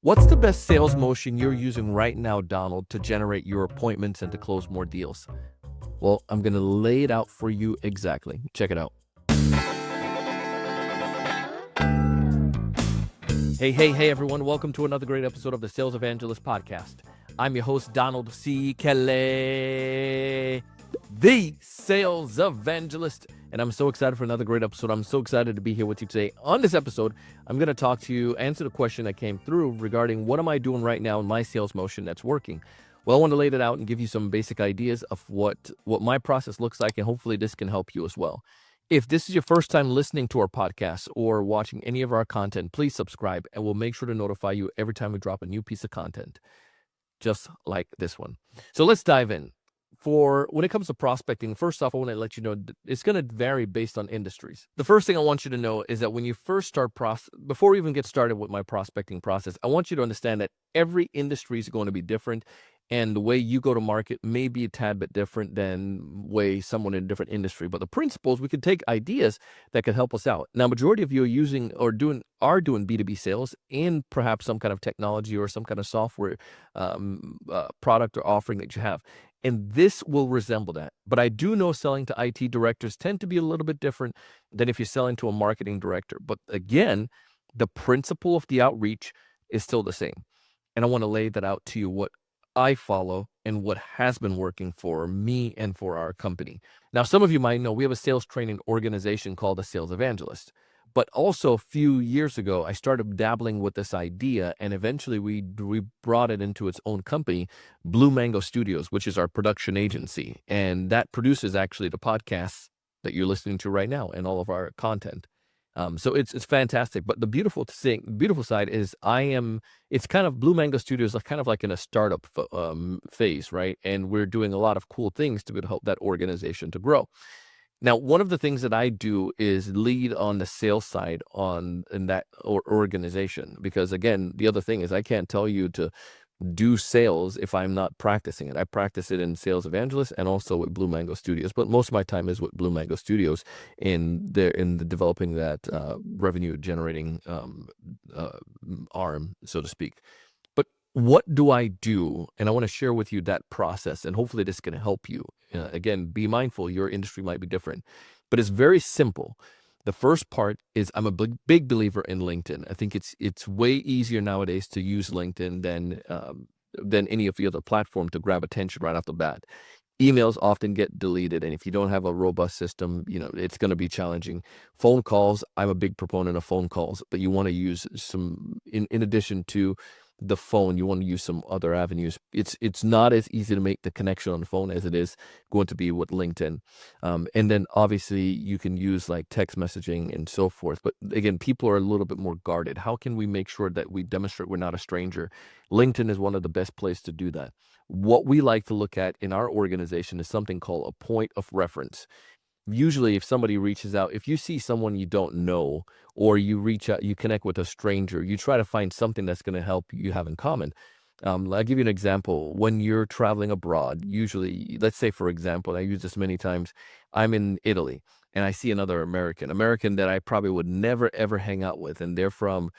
What's the best sales motion you're using right now, Donald, to generate your appointments and to close more deals? Well, I'm going to lay it out for you exactly. Check it out. Hey, everyone. Welcome to another great episode of the Sales Evangelist Podcast. I'm your host, Donald C. Kelly, the Sales Evangelist. And I'm so excited for another great episode. I'm so excited to be here with you today. On this episode, I'm going to talk to you, answer the question that came through regarding what am I doing right now in my sales motion that's working. Well, I want to lay that out and give you some basic ideas of what my process looks like, and hopefully this can help you as well. If this is your first time listening to our podcast or watching any of our content, please subscribe, and we'll make sure to notify you every time we drop a new piece of content, just like this one. So let's dive in. When it comes to prospecting, first off, I want to let you know it's going to vary based on industries. The first thing I want you to know is that when you first start before we even get started with my prospecting process, I want you to understand that every industry is going to be different, and the way you go to market may be a tad bit different than way someone in a different industry. But the principles, we can take ideas that could help us out. Now, majority of you are using or doing B2B sales and perhaps some kind of technology or some kind of software product or offering that you have. And this will resemble that. But I do know selling to IT directors tend to be a little bit different than if you're selling to a marketing director. But again, the principle of the outreach is still the same. And I want to lay that out to you, what I follow and what has been working for me and for our company. Now, some of you might know we have a sales training organization called the Sales Evangelist. But also a few years ago, I started dabbling with this idea, and eventually we brought it into its own company, Blue Mango Studios, which is our production agency. And that produces actually the podcasts that you're listening to right now and all of our content. So it's fantastic. But the beautiful side is it's kind of Blue Mango Studios are kind of like in a startup phase, right? And we're doing a lot of cool things to help that organization to grow. Now, one of the things that I do is lead on the sales side in that organization, because again, the other thing is I can't tell you to do sales if I'm not practicing it. I practice it in Sales Evangelist and also with Blue Mango Studios, but most of my time is with Blue Mango Studios in the developing that revenue generating arm, so to speak. But what do I do? And I want to share with you that process, and hopefully this can help you. Again, be mindful, your industry might be different, but it's very simple. The first part is I'm a big believer in LinkedIn. I think it's way easier nowadays to use LinkedIn than any of the other platform to grab attention right off the bat. Emails often get deleted, and if you don't have a robust system, it's going to be challenging. Phone calls, I'm a big proponent of phone calls, but you want to use some, in addition to the phone, you want to use some other avenues. It's not as easy to make the connection on the phone as it is going to be with LinkedIn. And then obviously you can use like text messaging and so forth. But again, people are a little bit more guarded. How can we make sure that we demonstrate we're not a stranger? LinkedIn is one of the best places to do that. What we like to look at in our organization is something called a point of reference. Usually if somebody reaches out, if you see someone you don't know, or you reach out, you connect with a stranger, you try to find something that's going to help you have in common. I'll give you an example. When you're traveling abroad, usually, let's say, for example, I use this many times, I'm in Italy and I see another American that I probably would never, ever hang out with. And they're from,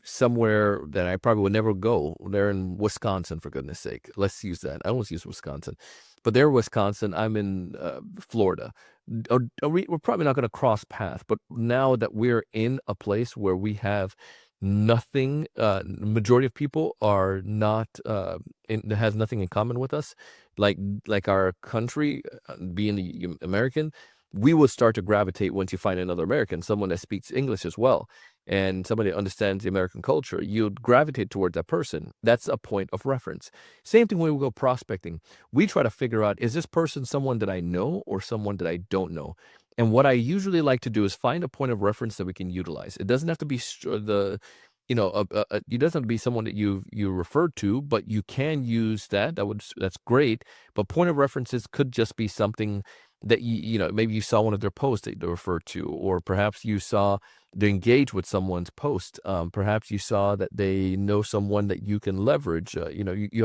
somewhere that I probably would never go. They're in Wisconsin, for goodness sake. Let's use that. I almost use Wisconsin. But they're Wisconsin. I'm in Florida. We're probably not going to cross paths. But now that we're in a place where we have nothing, majority of people are not, has nothing in common with us, like our country, being the American, we will start to gravitate once you find another American, someone that speaks English as well, and somebody that understands the American culture. You'd gravitate towards that person. That's a point of reference. Same thing when we go prospecting. We try to figure out, is this person someone that I know or someone that I don't know? And what I usually like to do is find a point of reference that we can utilize. It doesn't have to be it doesn't have to be someone that you referred to, but you can use that. That's great. But point of references could just be something that maybe you saw one of their posts that they referred to, or perhaps you saw they engage with someone's post. Perhaps you saw that they know someone that you can leverage. You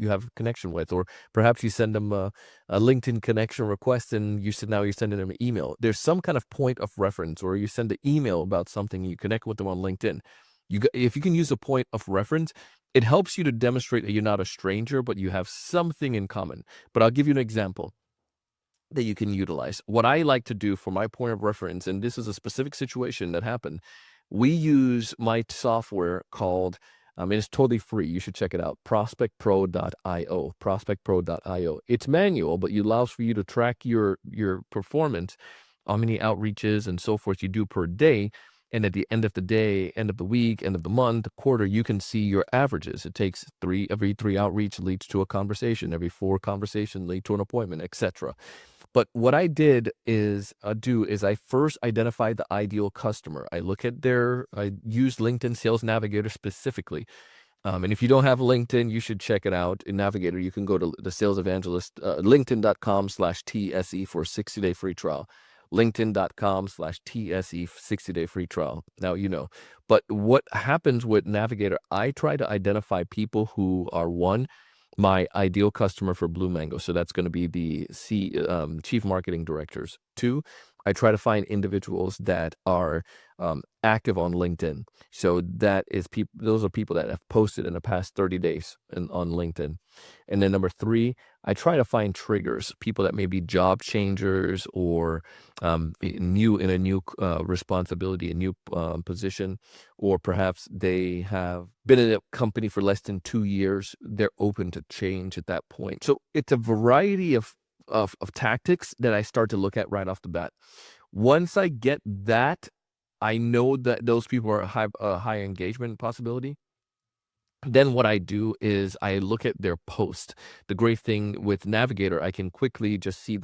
have a connection with, or perhaps you send them a LinkedIn connection request, and now you're sending them an email. There's some kind of point of reference, or you send an email about something, you connect with them on LinkedIn. If you can use a point of reference, it helps you to demonstrate that you're not a stranger, but you have something in common. But I'll give you an example that you can utilize. What I like to do for my point of reference, and this is a specific situation that happened, we use my software called, and it's totally free. You should check it out. Prospectpro.io. Prospectpro.io. It's manual, but it allows for you to track your performance, how many outreaches and so forth you do per day. And at the end of the day, end of the week, end of the month, quarter, you can see your averages. It takes every three outreach leads to a conversation, every four conversation lead to an appointment, etc. But what I did is I first identified the ideal customer. I use LinkedIn Sales Navigator specifically. And if you don't have LinkedIn, you should check it out. In Navigator, you can go to the Sales Evangelist, linkedin.com/TSE for a 60-day free trial. LinkedIn.com/TSE 60-day free trial. Now, but what happens with Navigator, I try to identify people who are my ideal customer for Blue Mango. So that's going to be the chief marketing directors. 2, I try to find individuals that are active on LinkedIn. So that is those are people that have posted in the past 30 days on LinkedIn. And then number 3, I try to find triggers, people that may be job changers or new responsibility, a new position, or perhaps they have been in a company for less than 2 years. They're open to change at that point. So it's a variety of tactics that I start to look at right off the bat. Once I get that, I know that those people are a high engagement possibility. Then what I do is I look at their post. The great thing with Navigator, I can quickly just see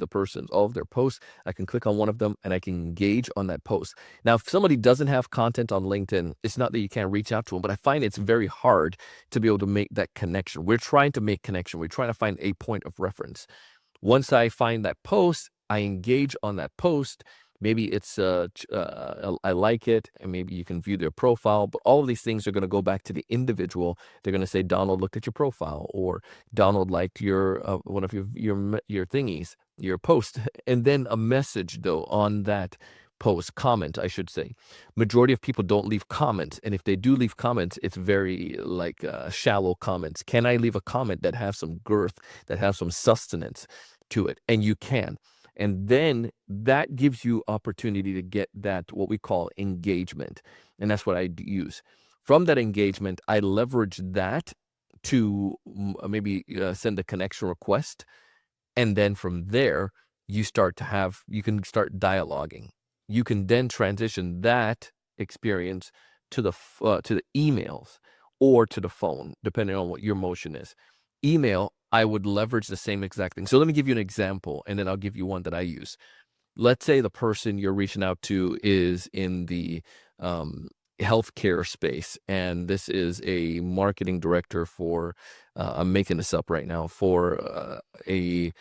all of their posts. I can click on one of them and I can engage on that post. Now, if somebody doesn't have content on LinkedIn, it's not that you can't reach out to them, but I find it's very hard to be able to make that connection. We're trying to make connection. We're trying to find a point of reference. Once I find that post, I engage on that post. Maybe it's I like it, and maybe you can view their profile. But all of these things are going to go back to the individual. They're going to say, Donald looked at your profile, or Donald liked your one of your thingies, your post, and then a message though on that comment, I should say. Majority of people don't leave comments, and if they do leave comments, it's very shallow comments. Can I leave a comment that has some girth, that has some sustenance to it? And you can. And then that gives you opportunity to get that, what we call engagement. And that's what I use. From that engagement, I leverage that to maybe send a connection request. And then from there, you can start dialoguing. You can then transition that experience to the emails or to the phone, depending on what your motion is. Email, I would leverage the same exact thing. So let me give you an example, and then I'll give you one that I use. Let's say the person you're reaching out to is in the healthcare space, and this is a marketing director for, I'm making this up right now, for let's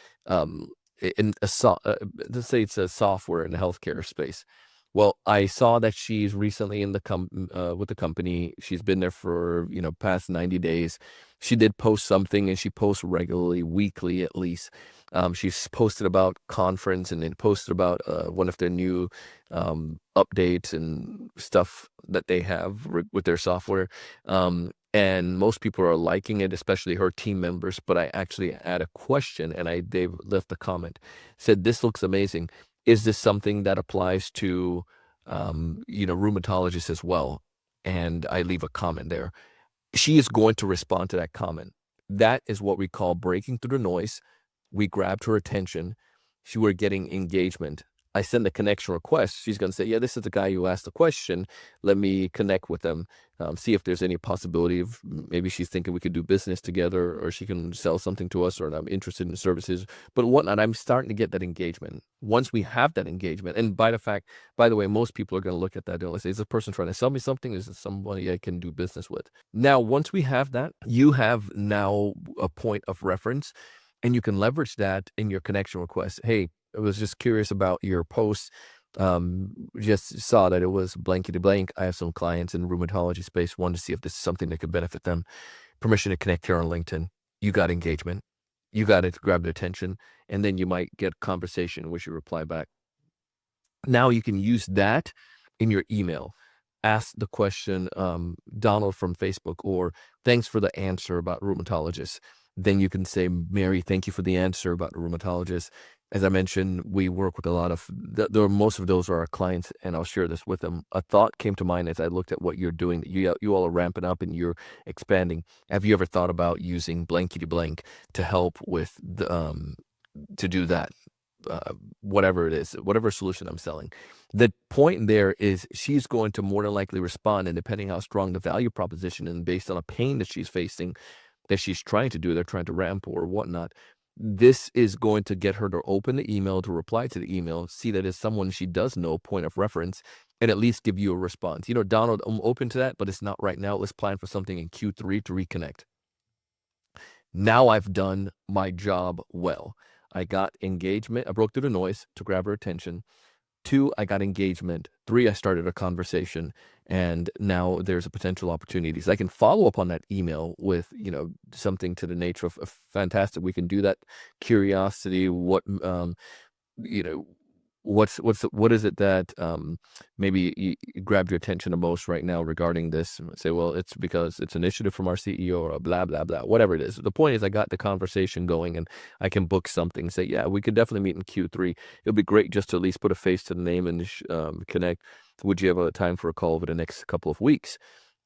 say it's a software in the healthcare space. Well, I saw that she's recently in with the company. She's been there for, past 90 days. She did post something, and she posts regularly, weekly at least. She's posted about conference, and then posted about one of their new updates and stuff that they have with their software. And most people are liking it, especially her team members. But I actually add a question, and they left a comment, said, "This looks amazing. Is this something that applies to, rheumatologists as well?" And I leave a comment there. She is going to respond to that comment. That is what we call breaking through the noise. We grabbed her attention. We're getting engagement. I send a connection request. She's going to say, yeah, this is the guy who asked the question. Let me connect with them, see if there's any possibility of maybe she's thinking we could do business together, or she can sell something to us, or I'm interested in services, but whatnot. I'm starting to get that engagement. Once we have that engagement, and by the way, most people are going to look at that and say, is this person trying to sell me something? Is this somebody I can do business with? Now, once we have that, you have now a point of reference, and you can leverage that in your connection request. Hey, I was just curious about your posts. Just saw that it was blankety blank. I have some clients in the rheumatology space. Wanted to see if this is something that could benefit them. Permission to connect here on LinkedIn. You got engagement. You got it to grab their attention. And then you might get conversation, which you reply back. Now you can use that in your email. ask the question, Donald from Facebook, or thanks for the answer about rheumatologists. Then you can say, Mary, thank you for the answer about the rheumatologist. As I mentioned, we work with a lot of, most of those are our clients, and I'll share this with them. A thought came to mind as I looked at what you're doing. You all are ramping up and you're expanding. Have you ever thought about using blankety blank to help with to do that? Whatever it is, whatever solution I'm selling. The point there is she's going to more than likely respond, and depending how strong the value proposition and based on a pain that she's facing, that she's trying to do, they're trying to ramp or whatnot. This is going to get her to open the email, to reply to the email, see that it's someone she does know, point of reference, and at least give you a response. Donald, I'm open to that, but it's not right now. Let's plan for something in Q3 to reconnect. Now I've done my job well. I got engagement. I broke through the noise to grab her attention. 2, I got engagement. 3, I started a conversation, and now there's a potential opportunities. I can follow up on that email with, something to the nature of fantastic. We can do that. Curiosity. You know, what is it that maybe you grabbed your attention the most right now regarding this? And say, well, it's because it's initiative from our CEO or blah blah blah, whatever it is. The point is, I got the conversation going, and I can book something. Say, yeah, we could definitely meet in Q3. It'll be great just to at least put a face to the name and connect. Would you have a time for a call over the next couple of weeks?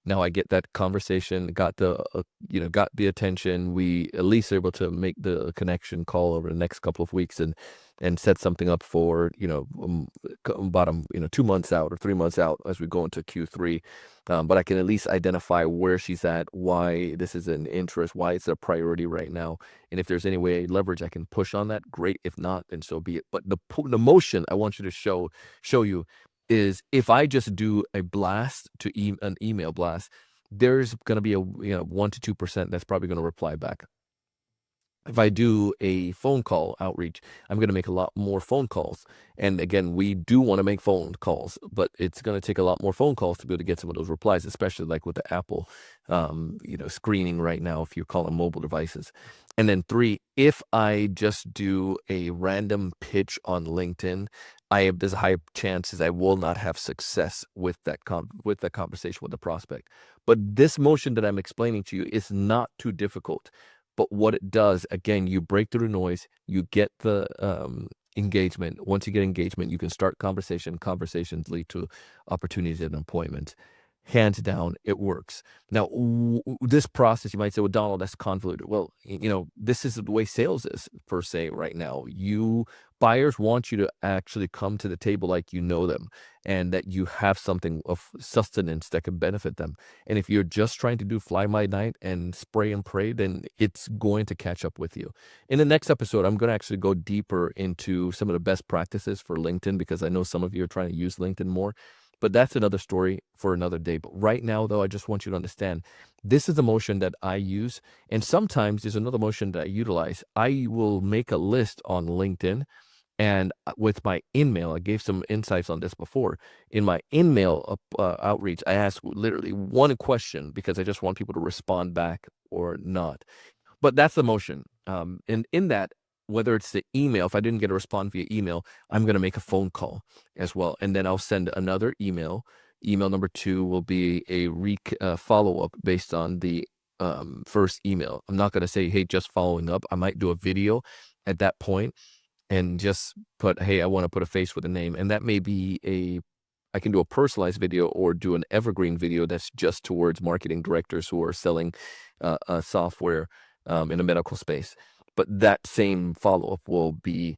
Now I get that conversation, got got the attention. We at least are able to make the connection call over the next couple of weeks and set something up for, bottom, 2 months out or 3 months out as we go into Q3. But I can at least identify where she's at, why this is an interest, why it's a priority right now. And if there's any way leverage I can push on that, great. If not, then so be it. But the motion I want you to show you is if I just do a blast to an email blast, there's going to be a 1 to 2% that's probably going to reply back. If I do a phone call outreach, I'm going to make a lot more phone calls. And again, we do want to make phone calls, but it's going to take a lot more phone calls to be able to get some of those replies, especially like with the Apple, screening right now, if you're calling mobile devices. And then 3, if I just do a random pitch on LinkedIn, there's a high chances I will not have success with that conversation with the prospect. But this motion that I'm explaining to you is not too difficult. But what it does, again, you break through the noise, you get the engagement. Once you get engagement, you can start conversation. Conversations lead to opportunities and appointments. Hands down, it works. Now, this process, you might say, well, Donald, that's convoluted. Well, this is the way sales is per se right now. Buyers want you to actually come to the table like you know them and that you have something of sustenance that can benefit them. And if you're just trying to do fly by night and spray and pray, then it's going to catch up with you. In the next episode, I'm going to actually go deeper into some of the best practices for LinkedIn because I know some of you are trying to use LinkedIn more. But that's another story for another day. But right now, though, I just want you to understand this is a motion that I use. And sometimes there's another motion that I utilize. I will make a list on LinkedIn. And with my in-mail, I gave some insights on this before. In my in-mail outreach, I ask literally one question because I just want people to respond back or not. But that's the motion. And in that, whether it's the email, if I didn't get a response via email, I'm going to make a phone call as well. And then I'll send another email. Email number 2 will be a follow-up based on the first email. I'm not going to say, hey, just following up. I might do a video at that point and just put, hey, I want to put a face with a name. And that may be I can do a personalized video or do an evergreen video that's just towards marketing directors who are selling software in a medical space. But that same follow-up will be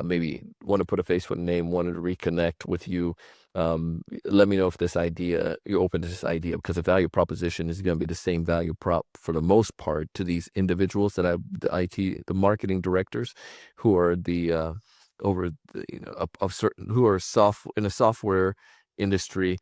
maybe want to put a face with a name, wanted to reconnect with you. Let me know if you're open to this idea because the value proposition is going to be the same value prop for the most part to these individuals the marketing directors who are who are in a software industry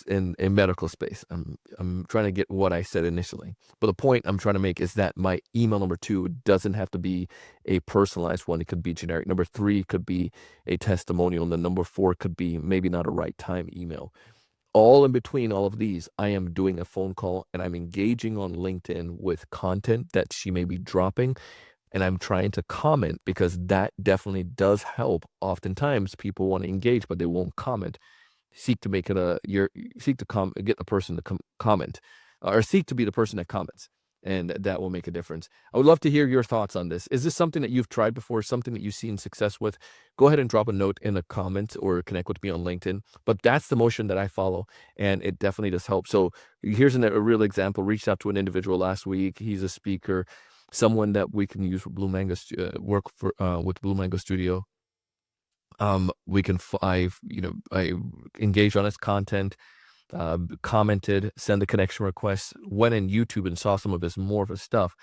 in medical space. I'm trying to get what I said initially. But the point I'm trying to make is that my email number 2 doesn't have to be a personalized one. It could be generic. Number 3 could be a testimonial. And the number 4 could be maybe not a right time email. All in between all of these, I am doing a phone call and I'm engaging on LinkedIn with content that she may be dropping. And I'm trying to comment because that definitely does help. Oftentimes people want to engage, but they won't comment. seek to make it get the person to comment, or seek to be the person that comments, and that will make a difference. I would love to hear your thoughts on this. Is this something that you've tried before, something that you've seen success with? Go ahead and drop a note in the comment or connect with me on LinkedIn. But that's the motion that I follow, and it definitely does help. So here's a real example. Reached out to an individual last week. He's a speaker, someone that we can use for Blue Mango, work for with Blue Mango Studio. We can I engaged on his content, commented, send a connection request, went in YouTube and saw some of his more of his stuff,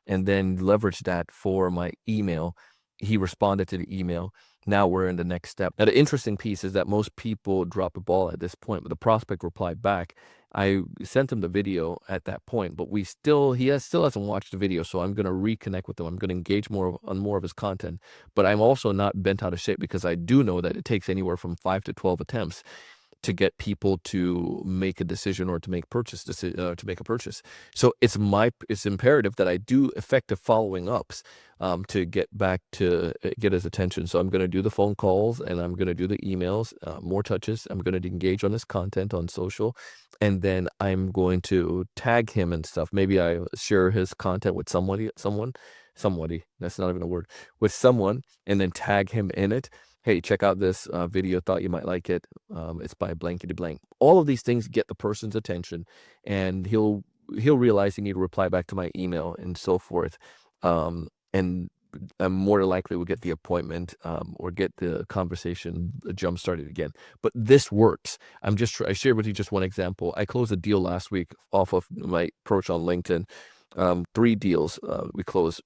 and then leveraged that for my email. He responded to the email. Now we're in the next step. Now, the interesting piece is that most people drop a ball at this point, but the prospect replied back. I sent him the video at that point, but he still hasn't watched the video. So I'm going to reconnect with him. I'm going to engage on more of his content, but I'm also not bent out of shape, because I do know that it takes anywhere from 5 to 12 attempts to get people to make a decision or to make to make a purchase. So it's imperative that I do effective following ups to get his attention. So I'm going to do the phone calls, and I'm going to do the emails, more touches. I'm going to engage on his content on social, and then I'm going to tag him and stuff. Maybe I share his content with somebody. That's not even a word. With someone, and then tag him in it. Hey, check out this video. Thought you might like it. It's by blankety blank. All of these things get the person's attention, and he'll realize he need to reply back to my email and so forth. And I'm more than likely will get the appointment, or get the conversation jump started again. But this works. I shared with you just one example. I closed a deal last week off of my approach on LinkedIn. 3 deals we closed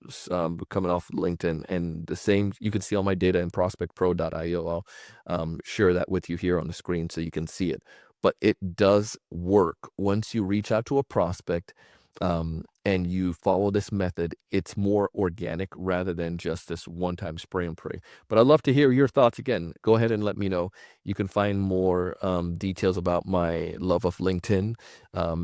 coming off LinkedIn, and the same you can see all my data in prospectpro.io. I'll share that with you here on the screen so you can see it. But it does work once you reach out to a prospect, and you follow this method. It's more organic rather than just this one-time spray and pray. But I'd love to hear your thoughts. Again, go ahead and let me know. You can find more details about my love of LinkedIn.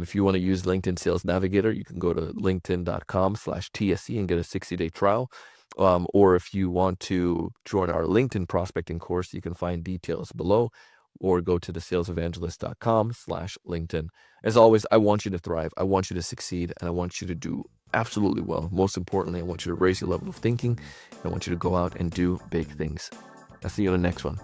If you want to use LinkedIn Sales Navigator, you can go to linkedin.com/TSC and get a 60-day trial. Or if you want to join our LinkedIn prospecting course, you can find details below, or go to thesalesevangelist.com/LinkedIn. As always, I want you to thrive. I want you to succeed, and I want you to do absolutely well. Most importantly, I want you to raise your level of thinking. I want you to go out and do big things. I'll see you on the next one.